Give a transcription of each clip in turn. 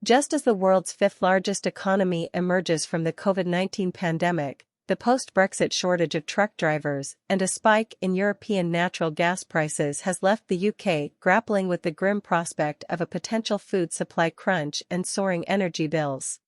Just as the world's fifth-largest economy emerges from the COVID-19 pandemic, the post-Brexit shortage of truck drivers and a spike in European natural gas prices has left the UK grappling with the grim prospect of a potential food supply crunch and soaring energy bills.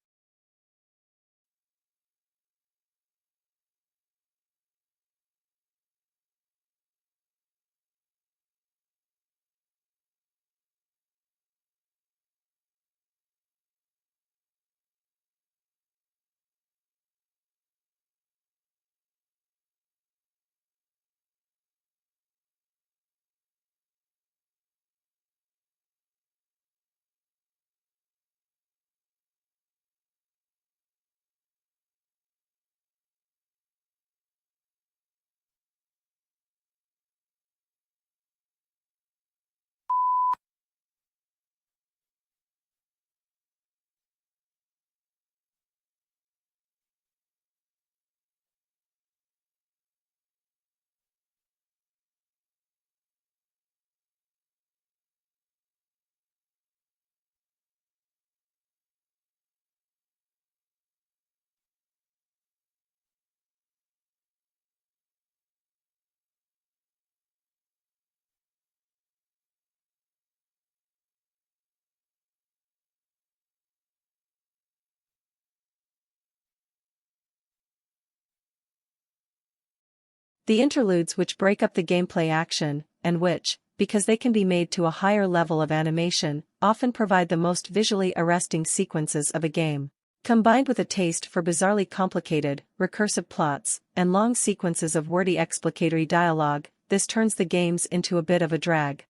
The interludes which break up the gameplay action, and which, because they can be made to a higher level of animation, often provide the most visually arresting sequences of a game. Combined with a taste for bizarrely complicated, recursive plots, and long sequences of wordy explicatory dialogue, this turns the games into a bit of a drag.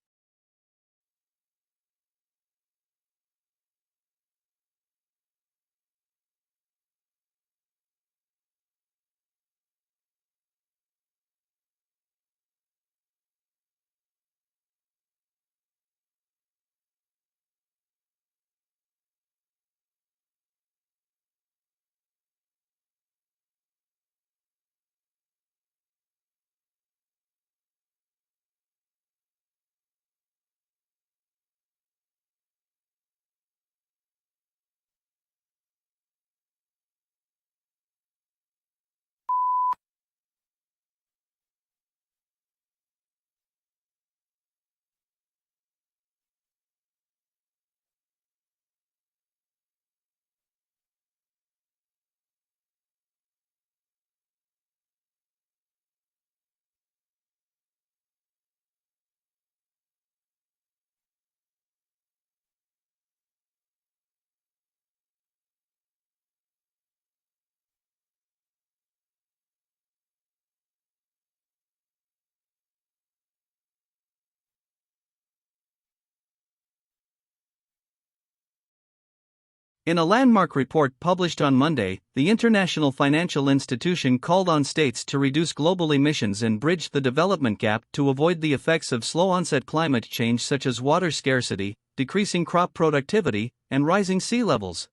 In a landmark report published on Monday, the International Financial Institution called on states to reduce global emissions and bridge the development gap to avoid the effects of slow-onset climate change such as water scarcity, decreasing crop productivity, and rising sea levels.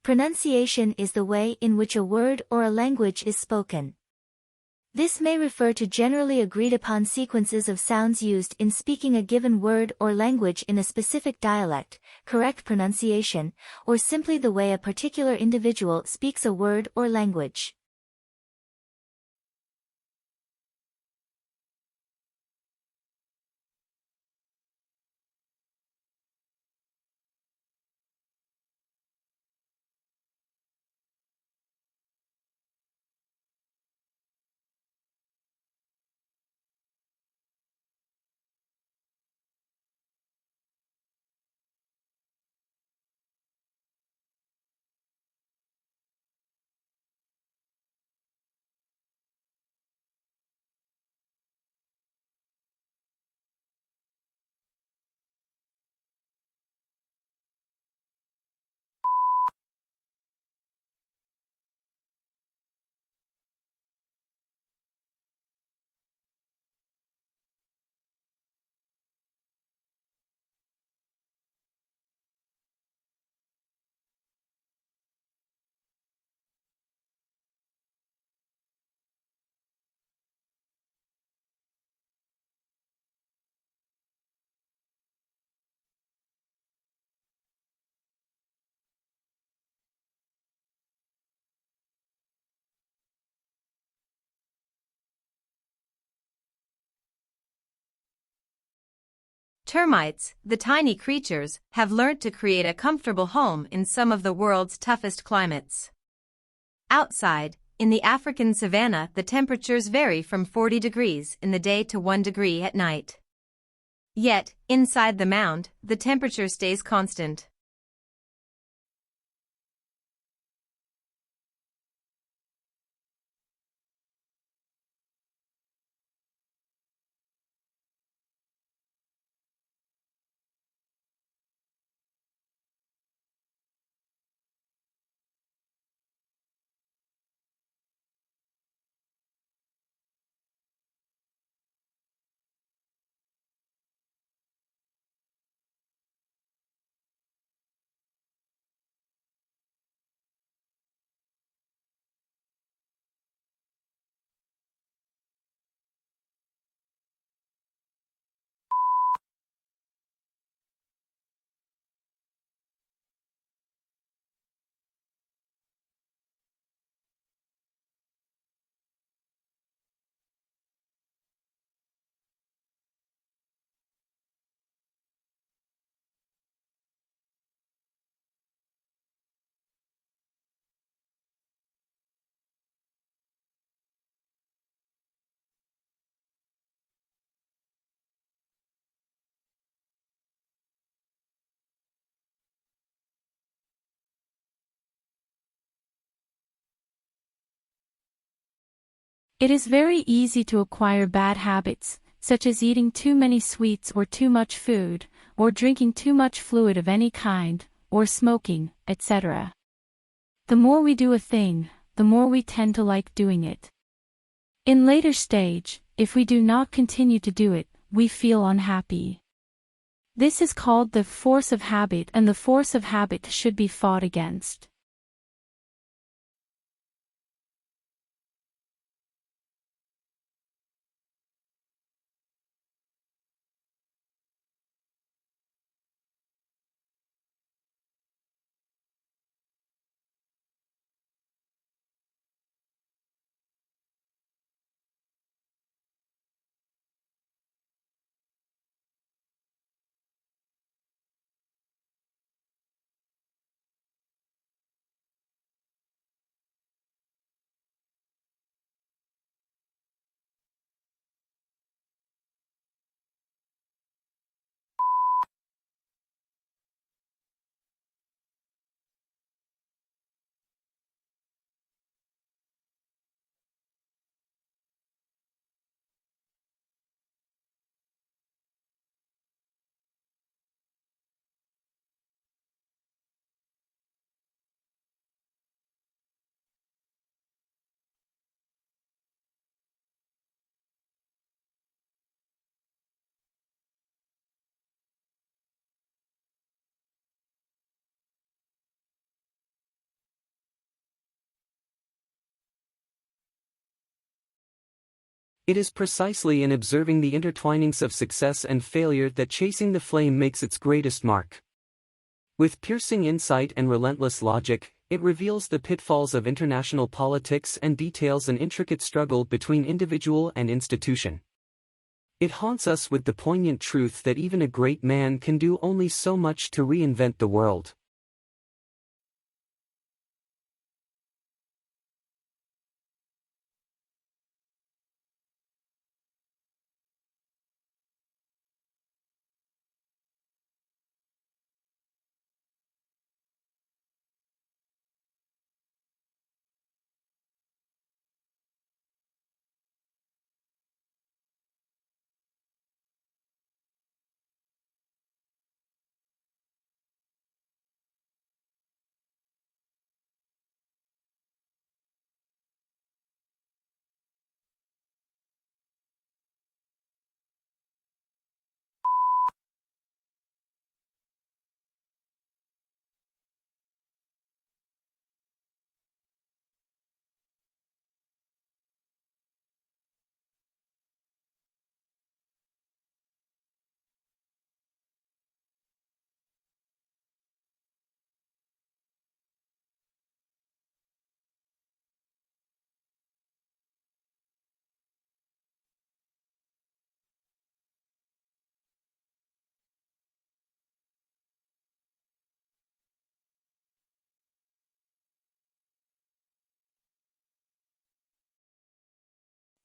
Pronunciation is the way in which a word or a language is spoken. This may refer to generally agreed upon sequences of sounds used in speaking a given word or language in a specific dialect, correct pronunciation, or simply the way a particular individual speaks a word or language. Termites, the tiny creatures, have learnt to create a comfortable home in some of the world's toughest climates. Outside, in the African savanna, the temperatures vary from 40 degrees in the day to 1 degree at night. Yet, inside the mound, the temperature stays constant. It is very easy to acquire bad habits, such as eating too many sweets or too much food, or drinking too much fluid of any kind, or smoking, etc. The more we do a thing, the more we tend to like doing it. In later stage, if we do not continue to do it, we feel unhappy. This is called the force of habit, and the force of habit should be fought against. It is precisely in observing the intertwinings of success and failure that Chasing the Flame makes its greatest mark. With piercing insight and relentless logic, it reveals the pitfalls of international politics and details an intricate struggle between individual and institution. It haunts us with the poignant truth that even a great man can do only so much to reinvent the world.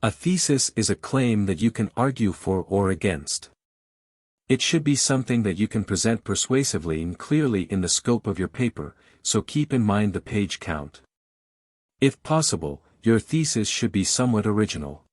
A thesis is a claim that you can argue for or against. It should be something that you can present persuasively and clearly in the scope of your paper, so keep in mind the page count. If possible, your thesis should be somewhat original.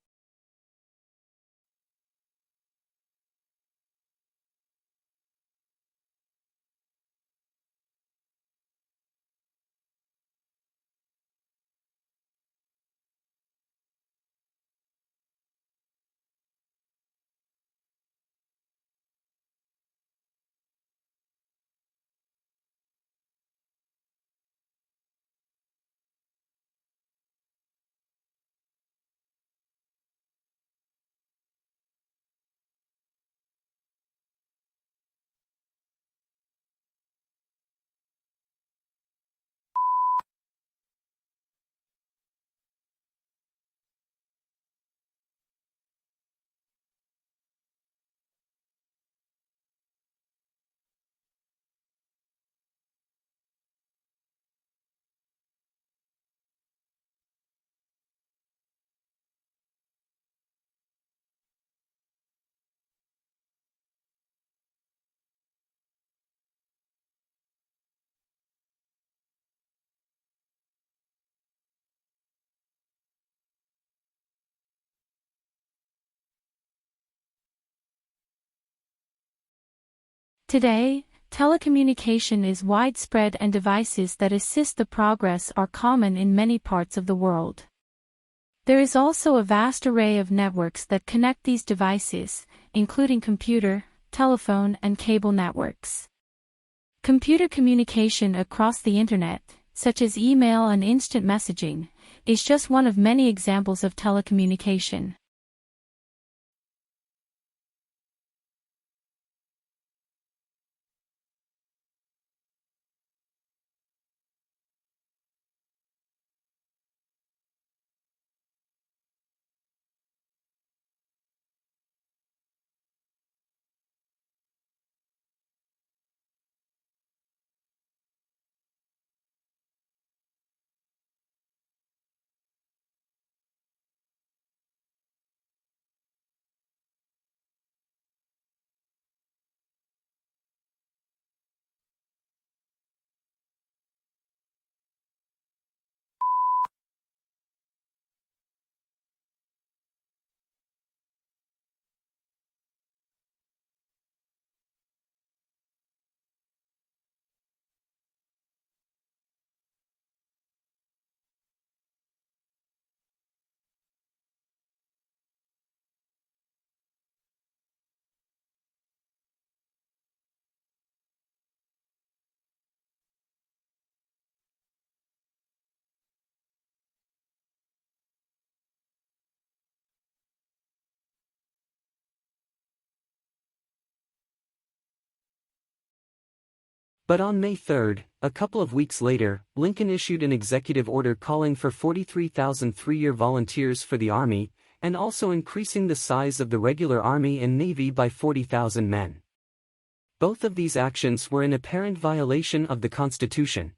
Today, telecommunication is widespread and devices that assist the progress are common in many parts of the world. There is also a vast array of networks that connect these devices, including computer, telephone, and cable networks. Computer communication across the Internet, such as email and instant messaging, is just one of many examples of telecommunication. But on May 3, a couple of weeks later, Lincoln issued an executive order calling for 43,000 three-year volunteers for the Army, and also increasing the size of the regular Army and Navy by 40,000 men. Both of these actions were in apparent violation of the Constitution.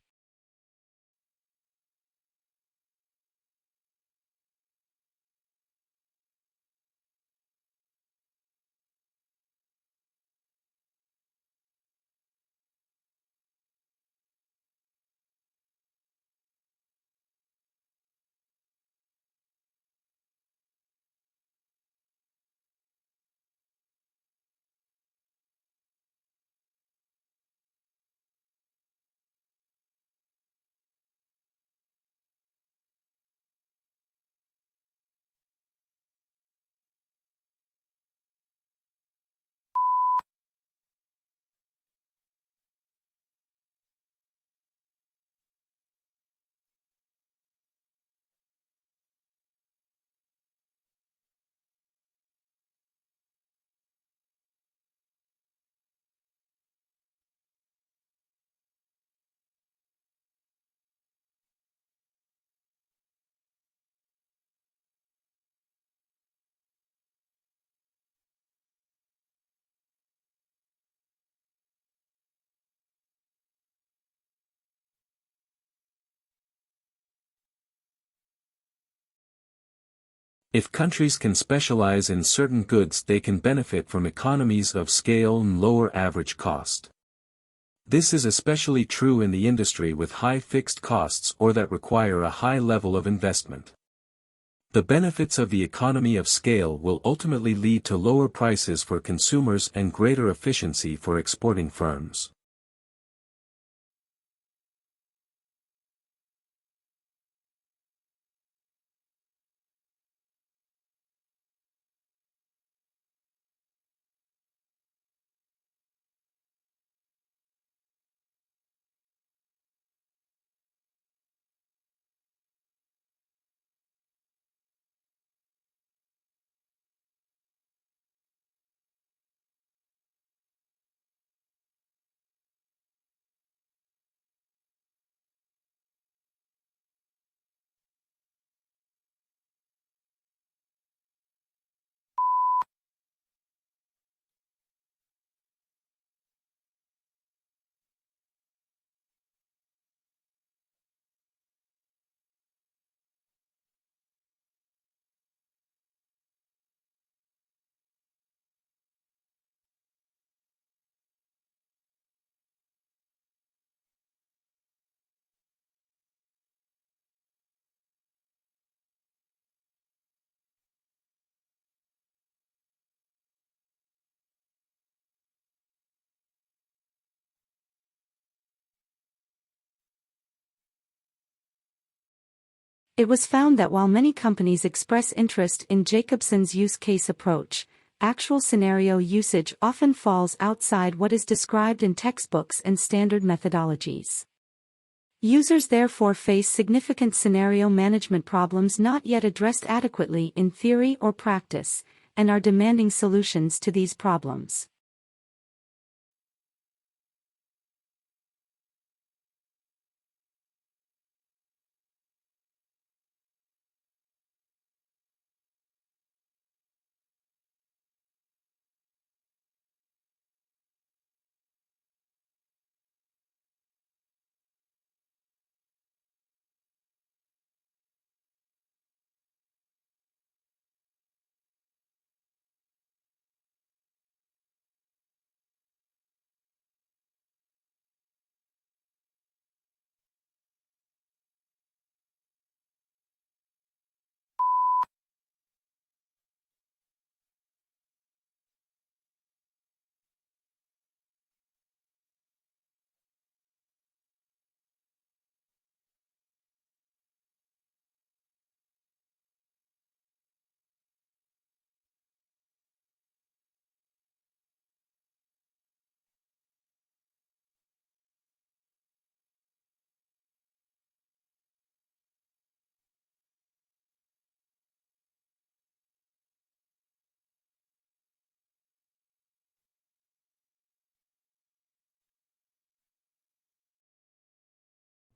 If countries can specialize in certain goods, they can benefit from economies of scale and lower average cost. This is especially true in the industry with high fixed costs or that require a high level of investment. The benefits of the economy of scale will ultimately lead to lower prices for consumers and greater efficiency for exporting firms. It was found that while many companies express interest in Jacobson's use case approach, actual scenario usage often falls outside what is described in textbooks and standard methodologies. Users therefore face significant scenario management problems not yet addressed adequately in theory or practice, and are demanding solutions to these problems.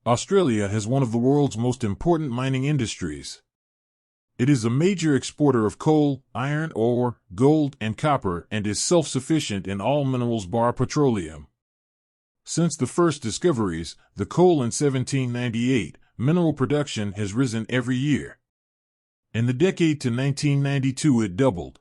Australia has one of the world's most important mining industries. It is a major exporter of coal, iron ore, gold, and copper, and is self-sufficient in all minerals bar petroleum. Since the first discoveries, the coal in 1798, mineral production has risen every year. In the decade to 1992 it doubled.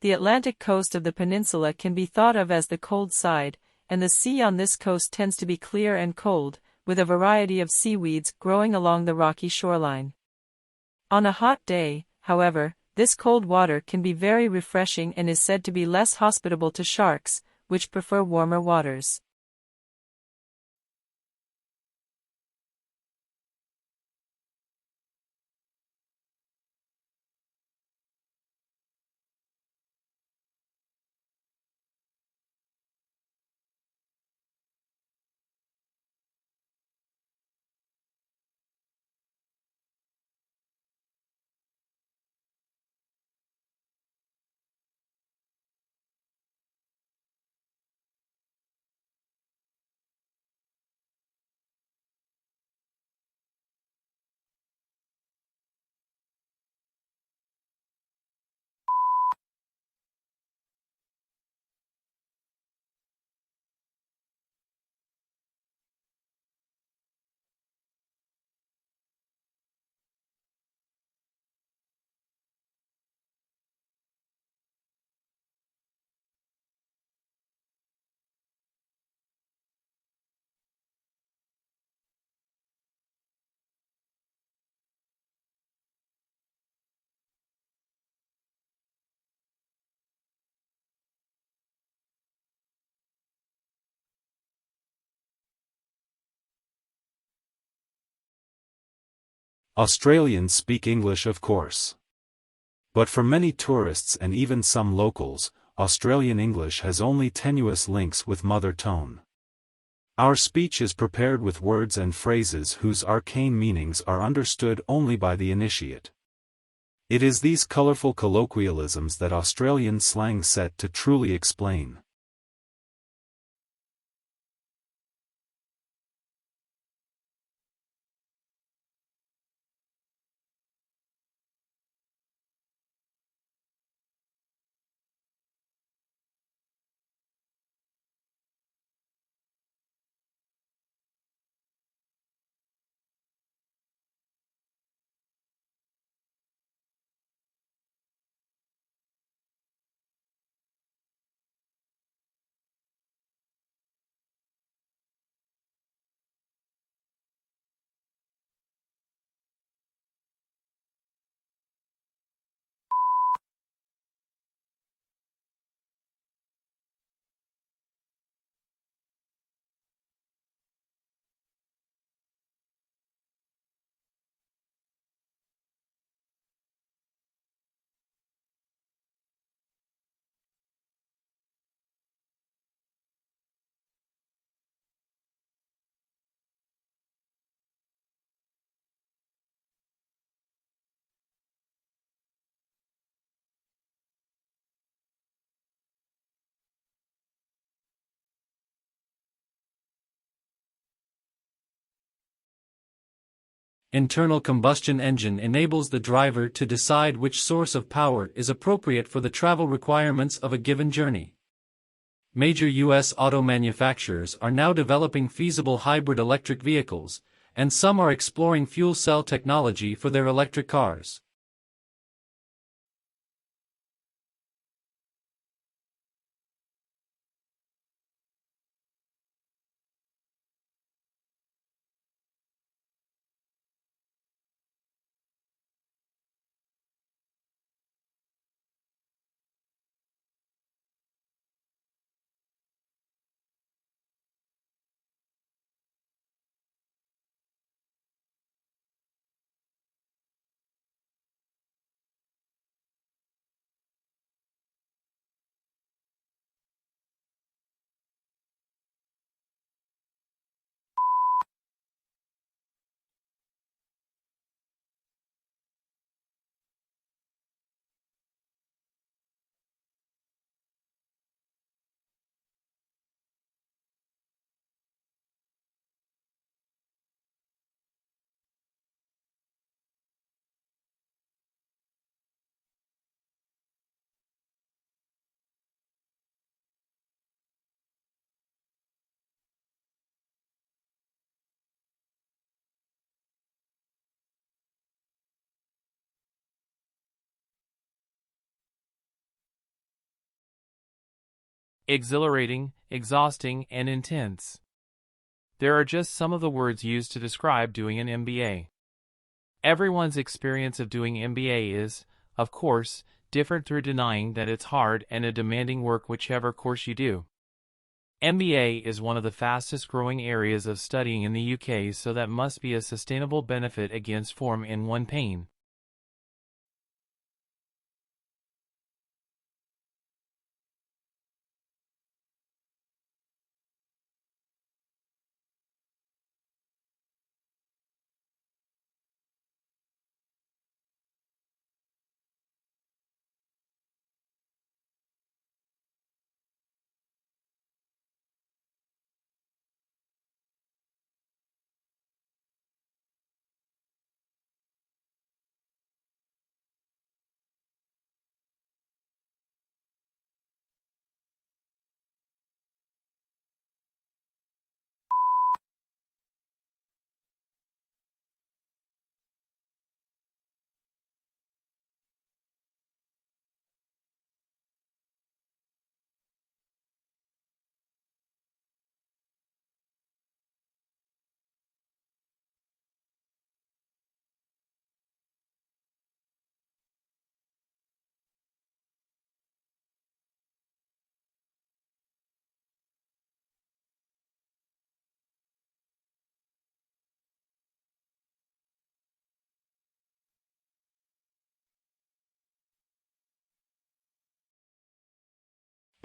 The Atlantic coast of the peninsula can be thought of as the cold side, and the sea on this coast tends to be clear and cold, with a variety of seaweeds growing along the rocky shoreline. On a hot day, however, this cold water can be very refreshing and is said to be less hospitable to sharks, which prefer warmer waters. Australians speak English, of course. But for many tourists and even some locals, Australian English has only tenuous links with mother tongue. Our speech is prepared with words and phrases whose arcane meanings are understood only by the initiate. It is these colorful colloquialisms that Australian slang set to truly explain. Internal combustion engine enables the driver to decide which source of power is appropriate for the travel requirements of a given journey. Major U.S. auto manufacturers are now developing feasible hybrid electric vehicles, and some are exploring fuel cell technology for their electric cars. Exhilarating, exhausting, and intense. There are just some of the words used to describe doing an MBA. Everyone's experience of doing MBA is, of course, different through denying that it's hard and a demanding work whichever course you do. MBA is one of the fastest growing areas of studying in the UK, so that must be a sustainable benefit against form in one pain.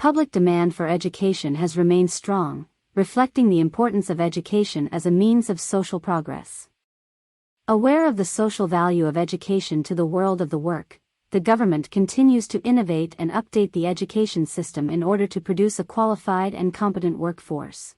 Public demand for education has remained strong, reflecting the importance of education as a means of social progress. Aware of the social value of education to the world of the work, the government continues to innovate and update the education system in order to produce a qualified and competent workforce.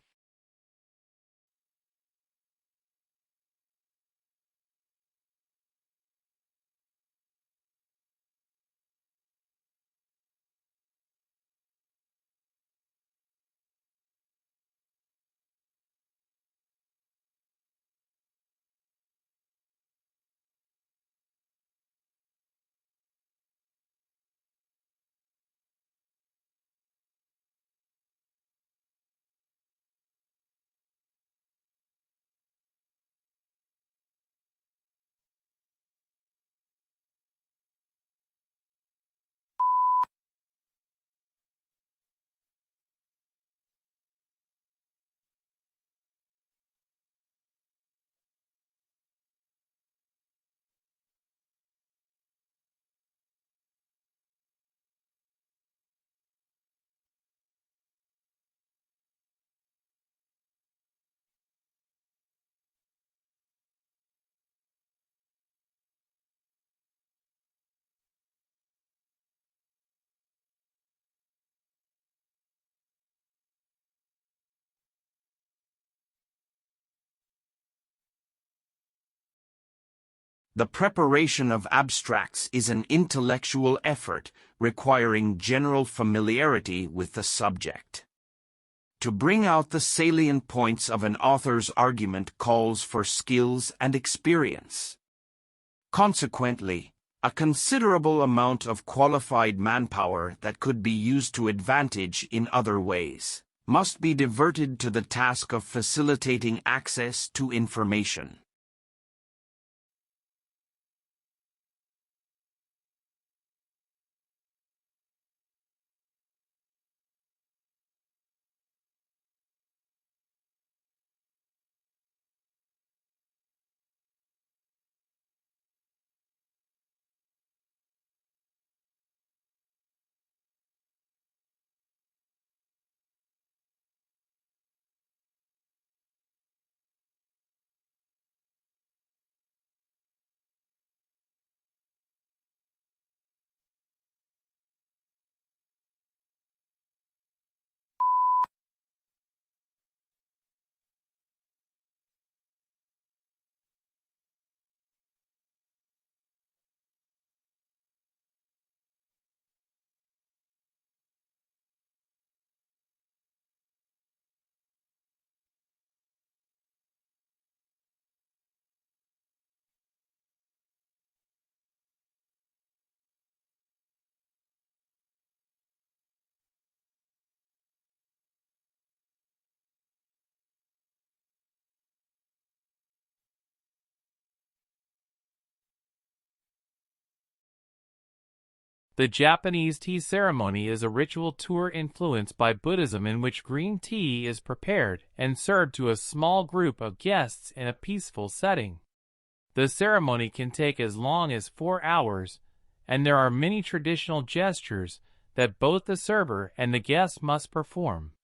The preparation of abstracts is an intellectual effort requiring general familiarity with the subject. To bring out the salient points of an author's argument calls for skills and experience. Consequently, a considerable amount of qualified manpower that could be used to advantage in other ways must be diverted to the task of facilitating access to information. The Japanese tea ceremony is a ritual tour influenced by Buddhism in which green tea is prepared and served to a small group of guests in a peaceful setting. The ceremony can take as long as 4 hours, and there are many traditional gestures that both the server and the guest must perform.